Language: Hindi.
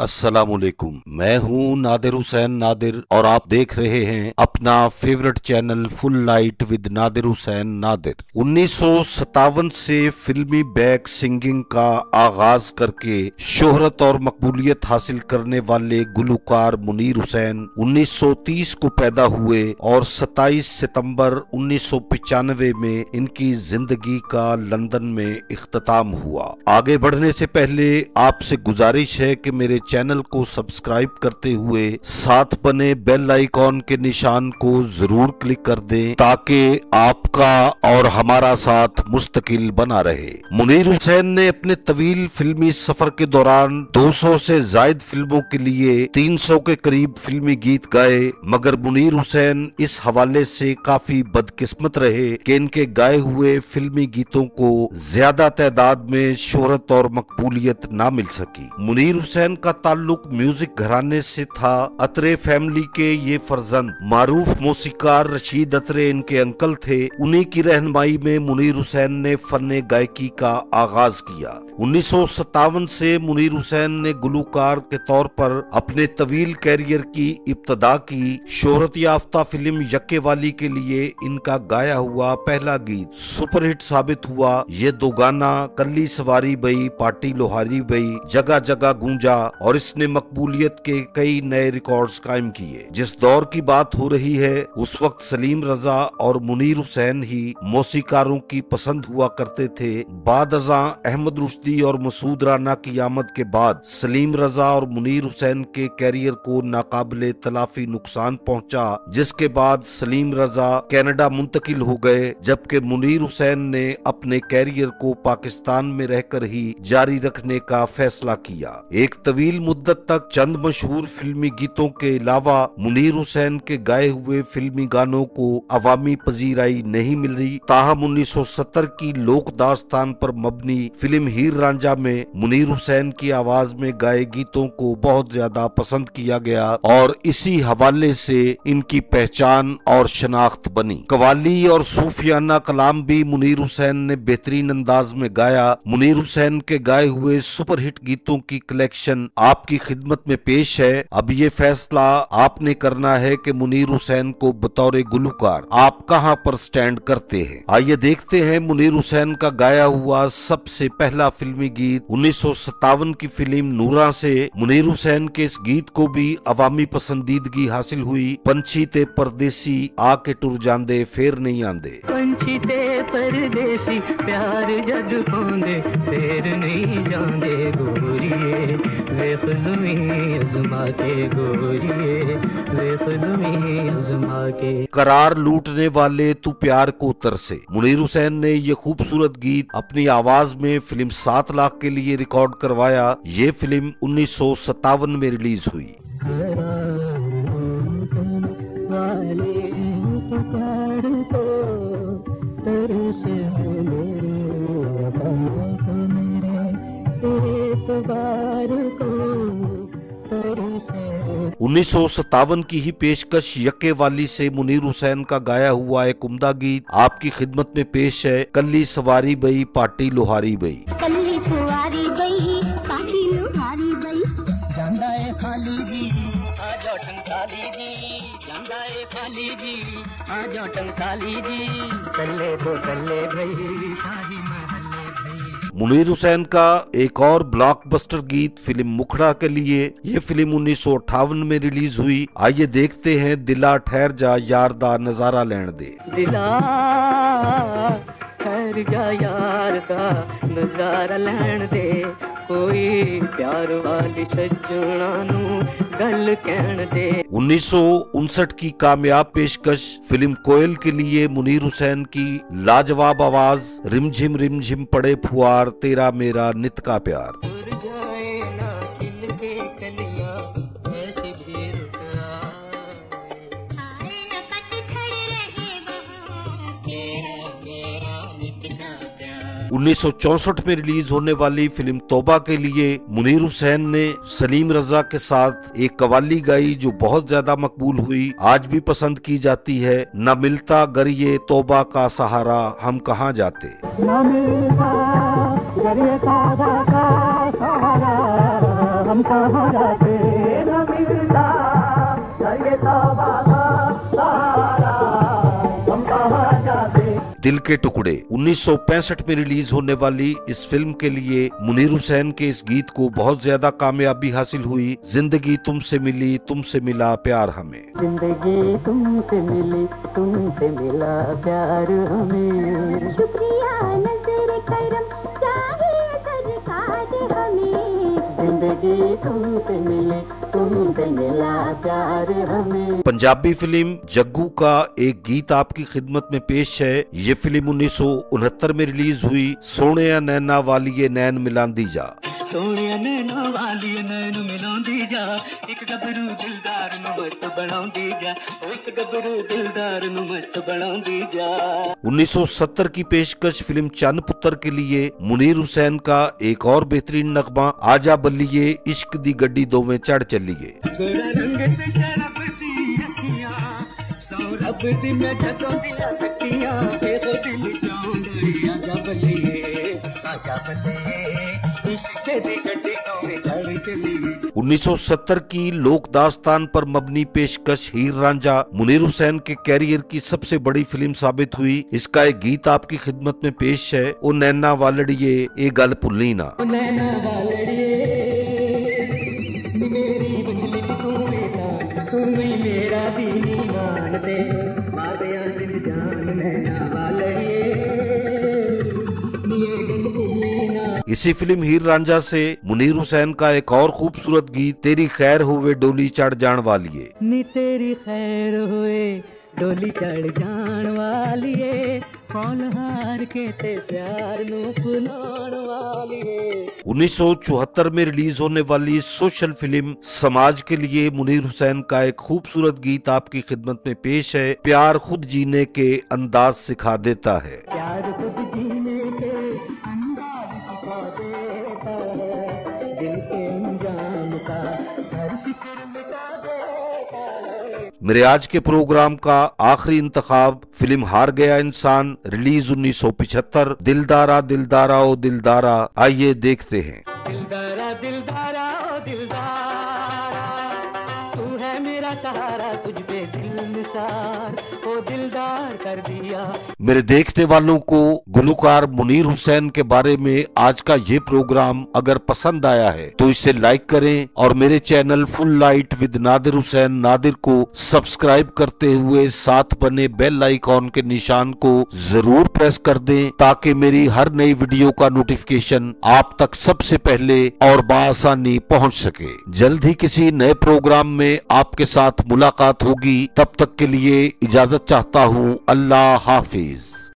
अस्सलामुअलैकुम। मैं हूं नादिर हुसैन नादिर और आप देख रहे हैं अपना favourite channel full light with Nadir Hussain Nadir. 1957 से फिल्मी बैक सिंगिंग का आगाज करके शोहरत और मकबूलियत हासिल करने वाले गुलकार मुनीर हुसैन 1930 को पैदा हुए और 27 सितंबर 1995 में इनकी जिंदगी का लंदन में इख्तिताम हुआ। आगे बढ़ने से पहले आपसे गुजारिश है कि मेरे चैनल को सब्सक्राइब करते हुए साथ बने बेल आइकॉन के निशान को जरूर क्लिक कर दें ताकि आपका और हमारा साथ मुस्तकिल बना रहे। मुनीर हुसैन ने अपने तवील फिल्मी सफर के दौरान 200 से जायद फिल्मों के लिए 300 के करीब फिल्मी गीत गाए, मगर मुनीर हुसैन इस हवाले से काफी बदकिस्मत रहे कि इनके गाए हुए फिल्मी गीतों को ज्यादा तादाद में शोहरत और मकबूलियत ना मिल सकी। मुनीर हुसैन का ताल्लुक म्यूजिक घराने से था। अतरे फैमिली के ये फर्जंद मारूफ मौसीकार रशीद अतरे इनके अंकल थे। उन्हीं की रहनुमाई में मुनीर हुसैन ने फन गायकी का आगाज किया। 1957 से मुनीर हुसैन ने गुलकार के तौर पर अपने तवील कैरियर की इब्तदा की। शोहरत याफ्ता फिल्म यक्के वाली के लिए इनका गाया हुआ पहला गीत सुपरहिट साबित हुआ। ये दो गाना कल्ली सवारी बई पार्टी लोहारी बई जगह जगह गूंजा और इसने मकबूलियत के कई नए रिकॉर्ड्स कायम किए। जिस दौर की बात हो रही है उस वक्त सलीम रजा और मुनीर हुसैन ही मौसीकारों की पसंद हुआ करते थे। बाद अज़ां अहमद रुश्दी और मसूद राना की आमद के बाद सलीम रजा और मुनीर हुसैन के कैरियर को नाकाबिले तलाफी नुकसान पहुंचा, जिसके बाद सलीम रजा कनाडा मुंतकिल हो गए, जबकि मुनीर हुसैन ने अपने कैरियर को पाकिस्तान में रहकर ही जारी रखने का फैसला किया। एक तवील मुद्दत तक चंद मशहूर फिल्मी गीतों के अलावा मुनीर हुसैन के गाए हुए फिल्मी गानों को अवामी पजीराई नहीं मिल रही। ताहम 1970 की लोक दास्तान पर मबनी फिल्म हीर रांझा में मुनीर हुसैन की आवाज में गाए गीतों को बहुत ज्यादा पसंद किया गया और इसी हवाले से इनकी पहचान और शनाख्त बनी। कवाली और सूफियाना कलाम भी मुनीर हुसैन ने बेहतरीन अंदाज में गाया। मुनीर हुसैन के गाए हुए सुपरहिट गीतों की कलेक्शन आपकी खिदमत में पेश है। अब ये फैसला आपने करना है कि मुनीर हुसैन को बतौर गुलकार आप कहां पर स्टैंड करते हैं। आइए देखते हैं मुनीर हुसैन का गाया हुआ सबसे पहला फिल्मी गीत 1957 की फिल्म नूरा से। मुनीर हुसैन के इस गीत को भी अवामी पसंदीदगी हासिल हुई। पंछी ते परदेसी आके टुर जांदे फेर नहीं आंदे। पंछी ते परदेसी प्यार जद पांदे फेर नहीं जांदे गोरिए वेख लुमी अज़मा के गोरिए वेख लुमी अज़मा के। करार लूटने वाले तू प्यार को उतर से। मुनीर हुसैन ने ये खूबसूरत गीत अपनी आवाज में फिल्म 7 लाख के लिए रिकॉर्ड करवाया। ये फिल्म 1957 में रिलीज हुई। उन्नीस सौ 1957 की ही पेशकश यक्के वाली से मुनीर हुसैन का गाया हुआ एक उम्दा गीत आपकी खिदमत में पेश है। कल्ली सवारी बई पार्टी लोहारी बई। कल्ली सवारी बई पार्टी लोहारी बई जांदा है खाली जी आजो टंकाली जी जांदा है खाली जी आजो टंकाली जी कल्ले तो कल्ले भई शादी महल्ले भई। मुनीर हुसैन का एक और ब्लॉकबस्टर गीत फिल्म मुखड़ा के लिए। ये फिल्म 1958 में रिलीज हुई। आइए देखते हैं दिला ठहर जा यार दा नजारा लैण दे। दिला ठहर जा यार दा नजारा लैण दे कोई प्यार वाली सजना नू गल कहण दे। 1959 की कामयाब पेशकश फिल्म कोयल के लिए मुनीर हुसैन की लाजवाब आवाज रिमझिम पड़े फुआर तेरा मेरा नित का प्यार। उन्नीस सौ 1964 में रिलीज होने वाली फिल्म तौबा के लिए मुनीर हुसैन ने सलीम रजा के साथ एक कवाली गाई जो बहुत ज्यादा मकबूल हुई, आज भी पसंद की जाती है। न मिलता गर ये तौबा का सहारा हम कहाँ जाते। न मिलता गर ये तौबा का सहारा हम हम कहाँ जाते न मिलता ये तौबा का सहारा, हम कहाँ जाते। दिल के टुकड़े 1965 में रिलीज होने वाली इस फिल्म के लिए मुनीर हुसैन के इस गीत को बहुत ज्यादा कामयाबी हासिल हुई। जिंदगी तुमसे मिली तुमसे मिला प्यार हमें, जिंदगी तुमसे मिली तुमसे मिला प्यार हमें, शुक्रिया नजर करम चाहिए सरकार हमें, जिंदगी तुमसे मिली तुमसे मिला प्यार हमें। पंजाबी फिल्म जग्गू का एक गीत आपकी खिदमत में पेश है। ये फिल्म 1969 में रिलीज हुई। सोने नैना वालिए नैन मिलांदी जा, सोने नैना वालिए नैन मिलांदी जा, एक गबरू दिलदार नु मस्त बनांदी जा, एक गबरू दिलदार नु मस्त बनांदी जा। 1970 की पेशकश फिल्म चन्न पुत्र के लिए मुनीर हुसैन का एक और बेहतरीन नगमा आजा बल्लिए इश्क दी गड्डी दोवें चढ़ चलिए। सौरभ दी मैं जगों दिया तकियां तेरे दिल जाऊंगी, आजा बल्लिए आजा बल्लिए इश्क दी गड्डी दोवें चढ़ चलिए। 1970 की लोक दास्तान पर मबनी पेशकश हीर रांझा मुनीर हुसैन के कैरियर की सबसे बड़ी फिल्म साबित हुई। इसका एक गीत आपकी खिदमत में पेश है। ओ नैना वालड़िए ए गल भुल्ली ना, नैना वालड़िए मेरी बिजली तू बेटा तू ही मेरा दीनी मान दे, बादियां दिल जान नैना वालड़िए ये गल भुल्ली ना। इसी फिल्म हीर रांझा से मुनीर हुसैन का एक और खूबसूरत गीत तेरी खैर हुए डोली चढ़ जान वालिए, नी तेरी खैर हुए डोली चढ़ जान वालिए, कौन हार के ते प्यार नु फुलाण वालिए। 1974 में रिलीज होने वाली सोशल फिल्म समाज के लिए मुनीर हुसैन का एक खूबसूरत गीत आपकी खिदमत में पेश है। प्यार खुद जीने के अंदाज सिखा देता है, प्यार खुद जीने के अंदाज सिखा देता है, दिल के अंजाम का हर फिक्र मिटा देता है। मेरे आज के प्रोग्राम का आखिरी इंतखाब फिल्म हार गया इंसान रिलीज 1975। दिलदारा दिलदारा ओ दिलदारा, आइए देखते हैं। दिलदारा दिलदारा ओ दिलदारा, तू है मेरा सहारा, तुझ पे दिल निसार ओ दिलदार कर दिया। मेरे देखने वालों को गुलकार मुनीर हुसैन के बारे में आज का ये प्रोग्राम अगर पसंद आया है तो इसे लाइक करें और मेरे channel full light with Nadir Hussain Nadir को सब्सक्राइब करते हुए साथ बने बेल आइकॉन के निशान को जरूर प्रेस कर दें, ताकि मेरी हर नई वीडियो का नोटिफिकेशन आप तक सबसे पहले और बआसानी पहुंच सके। जल्द ही किसी नए प्रोग्राम में आपके साथ मुलाकात होगी। तब तक के लिए इजाजत चाहता हूँ। अल्लाह हाफिज।